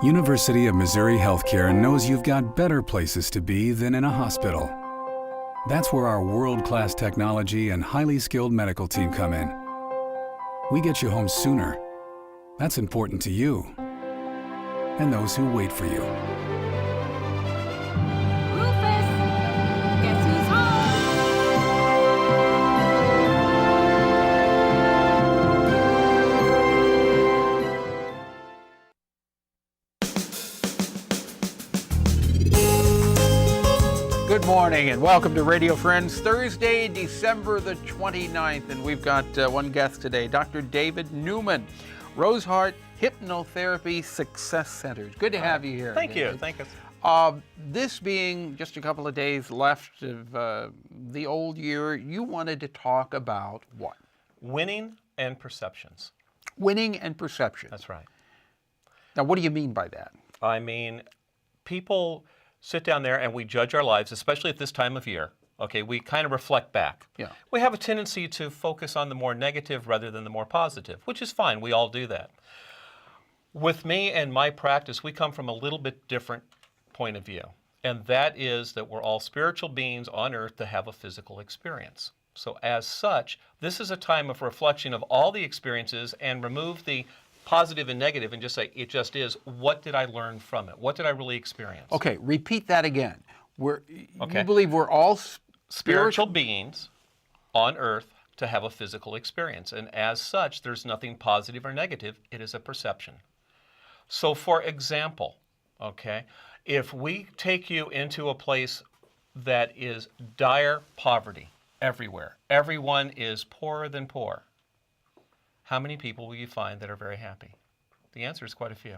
University of Missouri Healthcare knows you've got better places to be than in a hospital. That's where our world-class technology and highly skilled medical team come in. We get you home sooner. That's important to you and those who wait for you. Rufus, guess who's home? Good morning and welcome to Radio Friends, Thursday, December the 29th, and we've got one guest today, Dr. David Newman, Rose Heart Hypnotherapy Success Centers. Good to have you here. Thank David. you. Thank you. This being just a couple of days left of the old year, you wanted to talk about what? Winning and perceptions. Winning and perception. That's right. Now, what do you mean by that? I mean, people sit down there and we judge our lives, especially at this time of year. Okay, we kind of reflect back. Yeah. We have a tendency to focus on the more negative rather than the more positive, which is fine. We all do that. With me and my practice, we come from a little bit different point of view, and that is that we're all spiritual beings on earth to have a physical experience. So as such, this is a time of reflection of all the experiences and remove the positive and negative and just say, it just is. What did I learn from it? What did I really experience? Okay, repeat that again. You Okay. believe we're all Spiritual beings on earth to have a physical experience. And as such, there's nothing positive or negative. It is a perception. So for example, okay, if we take you into a place that is dire poverty everywhere, everyone is poorer than poor, how many people will you find that are very happy? The answer is quite a few.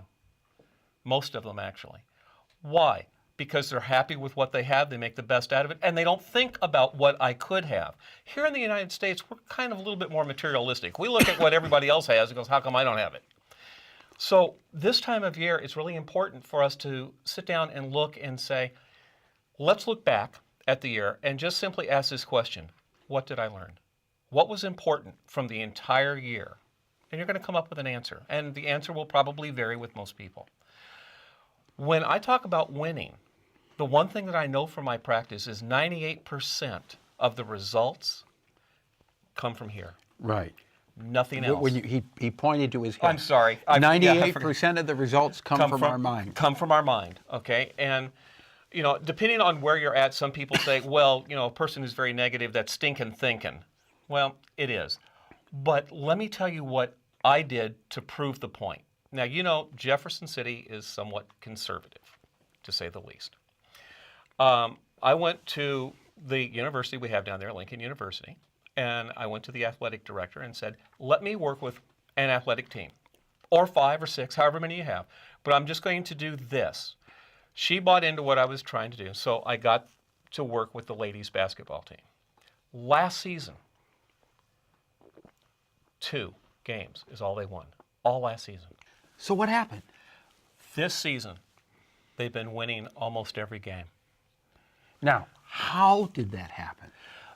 Most of them, actually. Why? Because they're happy with what they have, they make the best out of it, and they don't think about what I could have. Here in the United States, we're kind of a little bit more materialistic. We look at what everybody else has and goes, how come I don't have it? So this time of year, it's really important for us to sit down and look and say, let's look back at the year and just simply ask this question: what did I learn? What was important from the entire year? And you're going to come up with an answer. And the answer will probably vary with most people. When I talk about winning, the one thing that I know from my practice is 98% of the results come from here. Right. Nothing else. When he pointed to his head. I'm sorry. 98% of the results come from our mind. Come from our mind, okay? And, you know, depending on where you're at, some people say, well, you know, a person who's very negative, that's stinking thinking. Well, it is. But let me tell you what I did to prove the point. Now, you know, Jefferson City is somewhat conservative, to say the least. I went to the university we have down there, Lincoln University, and I went to the athletic director and said, let me work with an athletic team, or 5 or 6, however many you have, but I'm just going to do this. She bought into what I was trying to do, so I got to work with the ladies basketball team. Last season, 2 games is all they won, all last season. So what happened? This season, they've been winning almost every game. Now, how did that happen?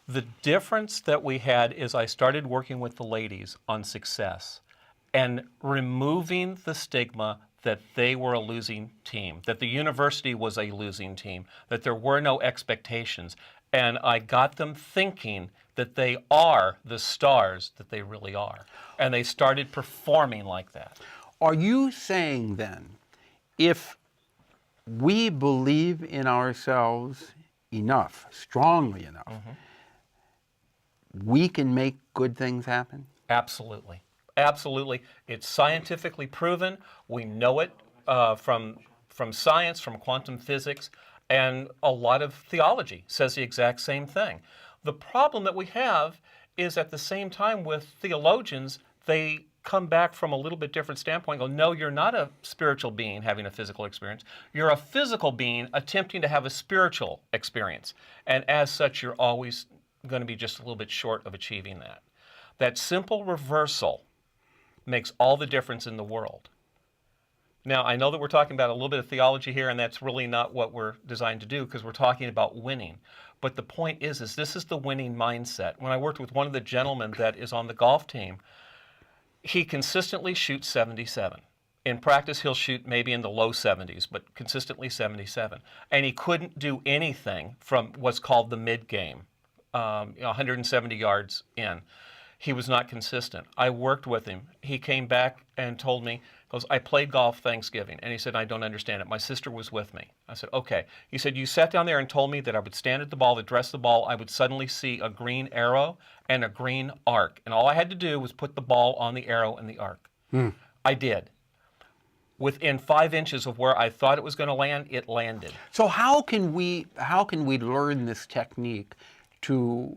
The difference that we had is I started working with the ladies on success and removing the stigma that they were a losing team, that the university was a losing team, that there were no expectations. And I got them thinking that they are the stars that they really are. And they started performing like that. Are you saying then, if we believe in ourselves enough, strongly enough, we can make good things happen? Absolutely. Absolutely. It's scientifically proven. We know it from science, from quantum physics, and a lot of theology says the exact same thing. The problem that we have is at the same time with theologians, they come back from a little bit different standpoint and go, no, you're not a spiritual being having a physical experience. You're a physical being attempting to have a spiritual experience. And as such, you're always going to be just a little bit short of achieving that. That simple reversal makes all the difference in the world. Now, I know that we're talking about a little bit of theology here, and that's really not what we're designed to do because we're talking about winning. But the point is this is the winning mindset. When I worked with one of the gentlemen that is on the golf team, he consistently shoots 77. In practice, he'll shoot maybe in the low 70s, but consistently 77. And he couldn't do anything from what's called the mid-game, 170 yards in. He was not consistent. I worked with him. He came back and told me, goes, I played golf Thanksgiving. And he said, I don't understand it. My sister was with me. I said, okay. He said, you sat down there and told me that I would stand at the ball, address the ball, I would suddenly see a green arrow and a green arc. And all I had to do was put the ball on the arrow and the arc. I did. Within 5 inches of where I thought it was going to land, it landed. So how can we learn this technique to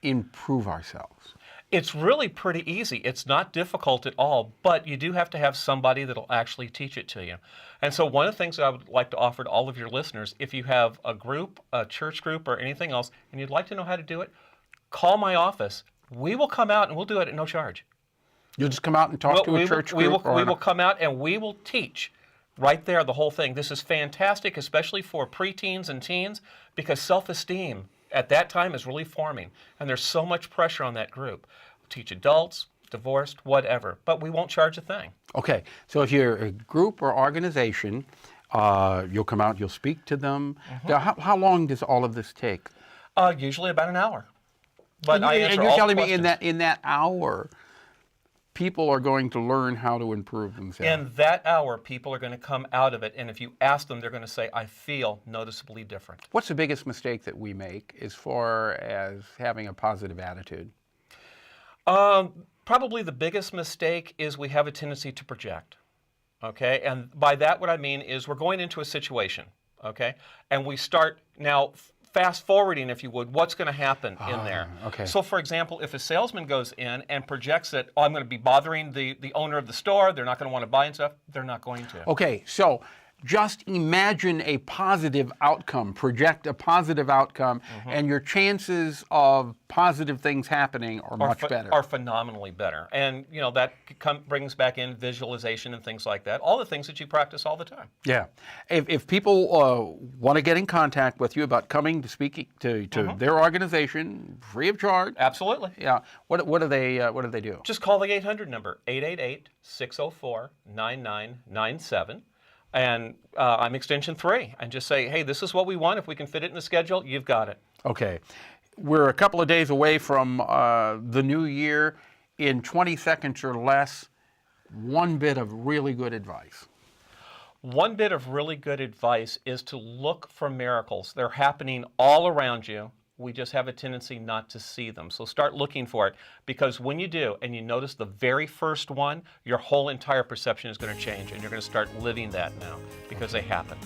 improve ourselves? It's really pretty easy. It's not difficult at all, but you do have to have somebody that'll actually teach it to you. And so one of the things that I would like to offer to all of your listeners, if you have a group, a church group, or anything else, and you'd like to know how to do it, call my office. We will come out and we'll do it at no charge. You'll just come out and talk to a church group? We will come out and we will teach right there the whole thing. This is fantastic, especially for preteens and teens, because self-esteem at that time is really forming, and there's so much pressure on that group. We'll teach adults, divorced, whatever, but we won't charge a thing. Okay, so if you're a group or organization, you'll come out, you'll speak to them. Now, how long does all of this take? Usually about an hour. But and you're telling me in that hour, people are going to learn how to improve themselves. In that hour, people are going to come out of it, and if you ask them, they're going to say, I feel noticeably different. What's the biggest mistake that we make as far as having a positive attitude? Probably the biggest mistake is we have a tendency to project, okay? And by that, what I mean is we're going into a situation, okay? And we start now fast forwarding, if you would, what's going to happen in there. Okay. So, for example, if a salesman goes in and projects that, oh, I'm going to be bothering the owner of the store, they're not going to want to buy and stuff, they're not going to. Okay, so just imagine a positive outcome, project a positive outcome, and your chances of positive things happening are much better. Are phenomenally better. And, you know, that brings back in visualization and things like that, all the things that you practice all the time. Yeah. If people want to get in contact with you about coming to speak to their organization, free of charge. Absolutely. Yeah. What do they do? Just call the 800 number, 888-604-9997. And I'm extension 3, and just say, hey, this is what we want. If we can fit it in the schedule, you've got it. Okay. We're a couple of days away from the new year. In 20 seconds or less, one bit of really good advice. One bit of really good advice is to look for miracles. They're happening all around you. We just have a tendency not to see them. So start looking for it, because when you do and you notice the very first one, your whole entire perception is going to change, and you're going to start living that now because they happen.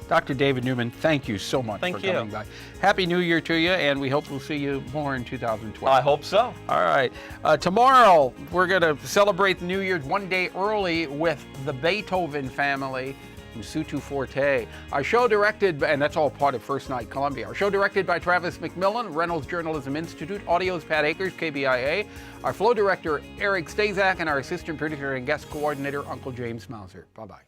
Dr. David Newman, thank you so much for coming by. Happy New Year to you, and we hope we'll see you more in 2012. I hope so. All right. Tomorrow, we're going to celebrate the New Year's one day early with the Beethoven family and Sutu Forte. Our show directed, and that's all part of First Night Columbia. Our show directed by Travis McMillan, Reynolds Journalism Institute, Audio's Pat Akers, KBIA. Our flow director, Eric Stazak, and our assistant producer and guest coordinator, Uncle James Mauser. Bye-bye.